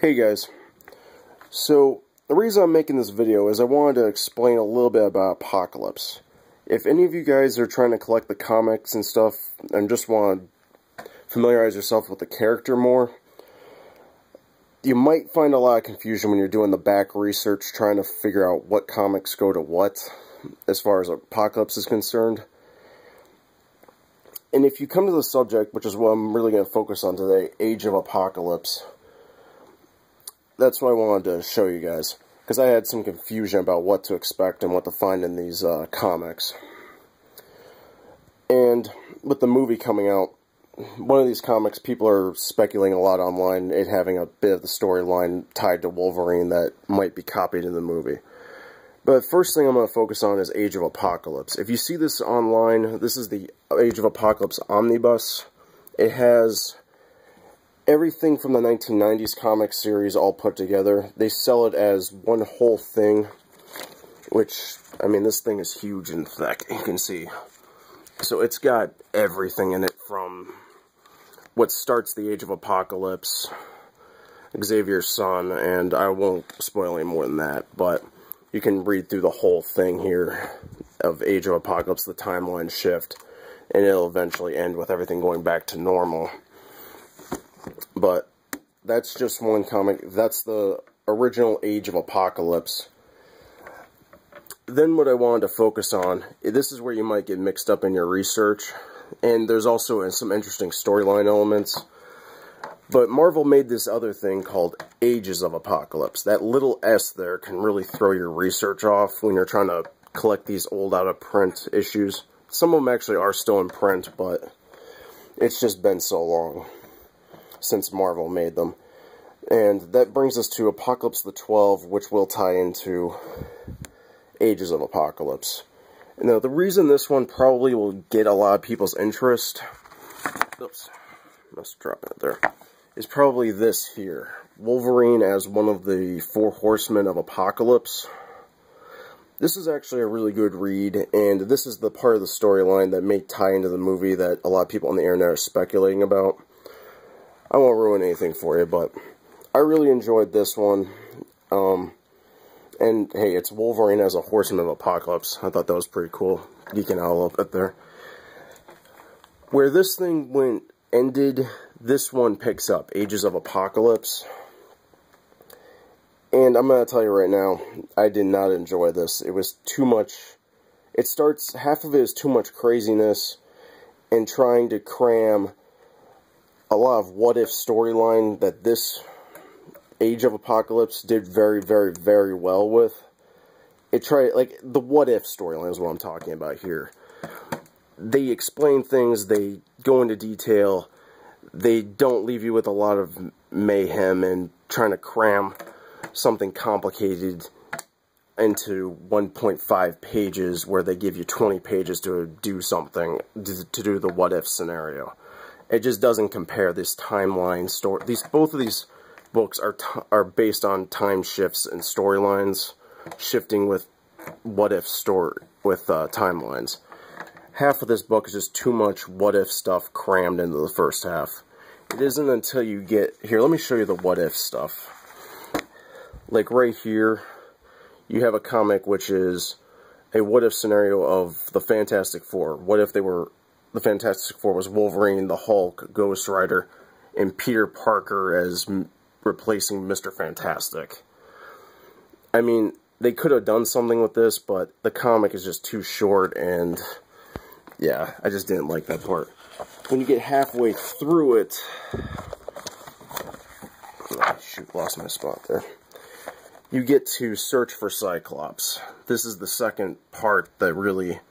Hey guys, so the reason I'm making this video is I wanted to explain a little bit about Apocalypse. If any of you guys are trying to collect the comics and stuff and just want to familiarize yourself with the character more, you might find a lot of confusion when you're doing the back research trying to figure out what comics go to what as far as Apocalypse is concerned. And if you come to the subject, which is what I'm really going to focus on today, Age of Apocalypse, that's what I wanted to show you guys, because I had some confusion about what to expect and what to find in these comics. And with the movie coming out, one of these comics, people are speculating a lot online, it having a bit of the storyline tied to Wolverine that might be copied in the movie. But the first thing I'm going to focus on is Age of Apocalypse. If you see this online, this is the Age of Apocalypse Omnibus. It has everything from the 1990s comic series all put together. They sell it as one whole thing, which, I mean, this thing is huge and thick, you can see. So it's got everything in it from what starts the Age of Apocalypse, Xavier's son, and I won't spoil any more than that, but you can read through the whole thing here of Age of Apocalypse, the timeline shift, and it'll eventually end with everything going back to normal. But that's just one comic. That's the original Age of Apocalypse. Then what I wanted to focus on, this is where you might get mixed up in your research, and there's also some interesting storyline elements. But Marvel made this other thing called Ages of Apocalypse. That little S there can really throw your research off when you're trying to collect these old out-of-print issues. Some of them actually are still in print, but it's just been so long since Marvel made them. And that brings us to Apocalypse the 12, which will tie into Ages of Apocalypse. Now, the reason this one probably will get a lot of people's interest, oops, must drop it there, is probably this here. Wolverine as one of the Four Horsemen of Apocalypse. This is actually a really good read, and this is the part of the storyline that may tie into the movie that a lot of people on the internet are speculating about. I won't ruin anything for you, but I really enjoyed this one. And hey, it's Wolverine as a Horseman of Apocalypse. I thought that was pretty cool. Geeking out a little bit there. Where this thing ended, this one picks up, Ages of Apocalypse. And I'm going to tell you right now, I did not enjoy this. It was too much. It starts, half of it is too much craziness and trying to cram a lot of what-if storyline that this Age of Apocalypse did very, very, very well with. It tried, like, the what-if storyline is what I'm talking about here. They explain things, they go into detail, they don't leave you with a lot of mayhem and trying to cram something complicated into 1.5 pages where they give you 20 pages to do something, to do the what-if scenario. It just doesn't compare. This timeline story. Both of these books are based on time shifts and storylines, shifting with what-if timelines. Half of this book is just too much what-if stuff crammed into the first half. It isn't until you get here. Let me show you the what-if stuff. Like right here, you have a comic which is a what-if scenario of the Fantastic Four. What if the Fantastic Four was Wolverine, the Hulk, Ghost Rider, and Peter Parker as replacing Mr. Fantastic. I mean, they could have done something with this, but the comic is just too short, and yeah, I just didn't like that part. When you get halfway through it, oh, shoot, lost my spot there. You get to Search for Cyclops. This is the second part that really,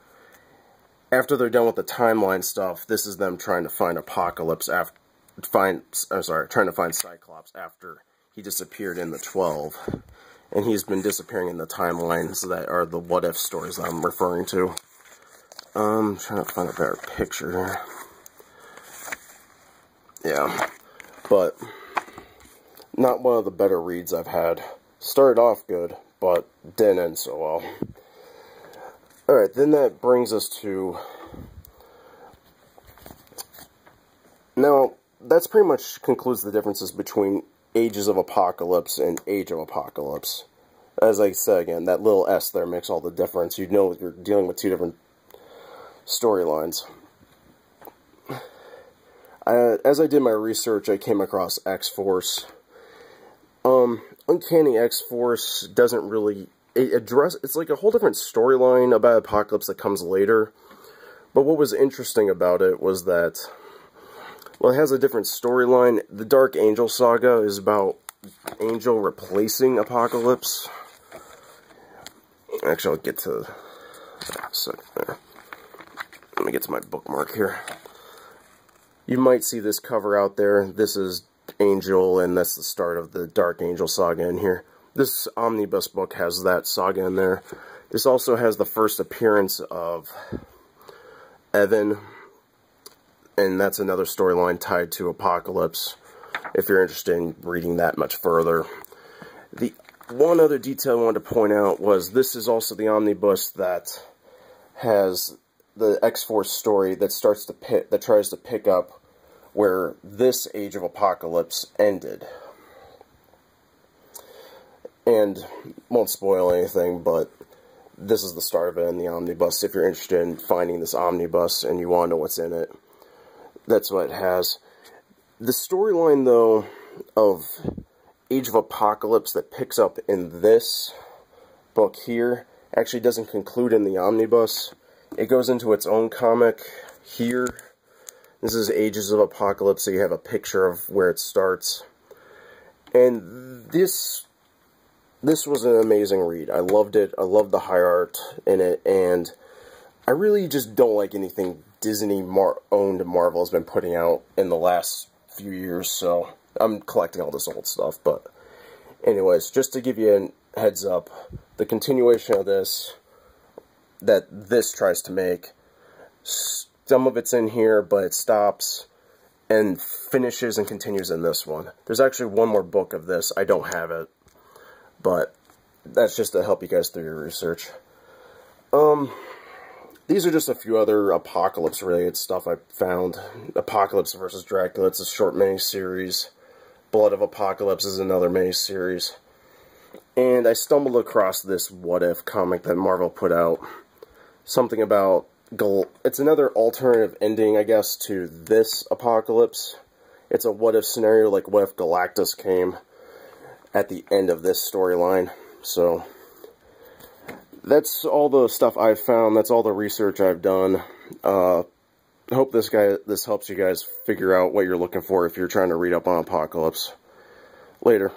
after they're done with the timeline stuff, this is them trying to find Apocalypse trying to find Cyclops after he disappeared in the 12. And he's been disappearing in the timelines that are the what-if stories that I'm referring to. I'm trying to find a better picture here. Yeah, but not one of the better reads I've had. Started off good, but didn't end so well. Alright, then that brings us to... Now, that's pretty much concludes the differences between Ages of Apocalypse and Age of Apocalypse. As I said again, that little S there makes all the difference. You know you're dealing with two different storylines. As I did my research, I came across X-Force. Uncanny X-Force doesn't really address... It's like a whole different storyline about Apocalypse that comes later. But what was interesting about it was that... Well, it has a different storyline. The Dark Angel saga is about Angel replacing Apocalypse. Actually, I'll get to that a second there. Let me get to my bookmark here. You might see this cover out there. This is Angel, and that's the start of the Dark Angel saga in here. This omnibus book has that saga in there. This also has the first appearance of Evan, and that's another storyline tied to Apocalypse, if you're interested in reading that much further. The one other detail I wanted to point out was this is also the omnibus that has the X-Force story that tries to pick up where this Age of Apocalypse ended. And won't spoil anything, but this is the start of it in the omnibus. If you're interested in finding this omnibus and you want to know what's in it, that's what it has. The storyline, though, of Age of Apocalypse that picks up in this book here actually doesn't conclude in the omnibus. It goes into its own comic here. This is Ages of Apocalypse, so you have a picture of where it starts. And this was an amazing read. I loved it. I loved the high art in it, and I really just don't like anything Disney-owned Marvel has been putting out in the last few years, so I'm collecting all this old stuff. But anyways, just to give you a heads up, the continuation of this that this tries to make, some of it's in here, but it stops and finishes and continues in this one. There's actually one more book of this. I don't have it, but that's just to help you guys through your research. These are just a few other Apocalypse-related stuff I found. Apocalypse vs. Dracula, it's a short mini-series. Blood of Apocalypse is another mini-series. And I stumbled across this What If comic that Marvel put out. Something about... It's another alternative ending, I guess, to this Apocalypse. It's a what-if scenario, like what if Galactus came at the end of this storyline. So, that's all the stuff I've found. That's all the research I've done. I hope this helps you guys figure out what you're looking for if you're trying to read up on Apocalypse. Later.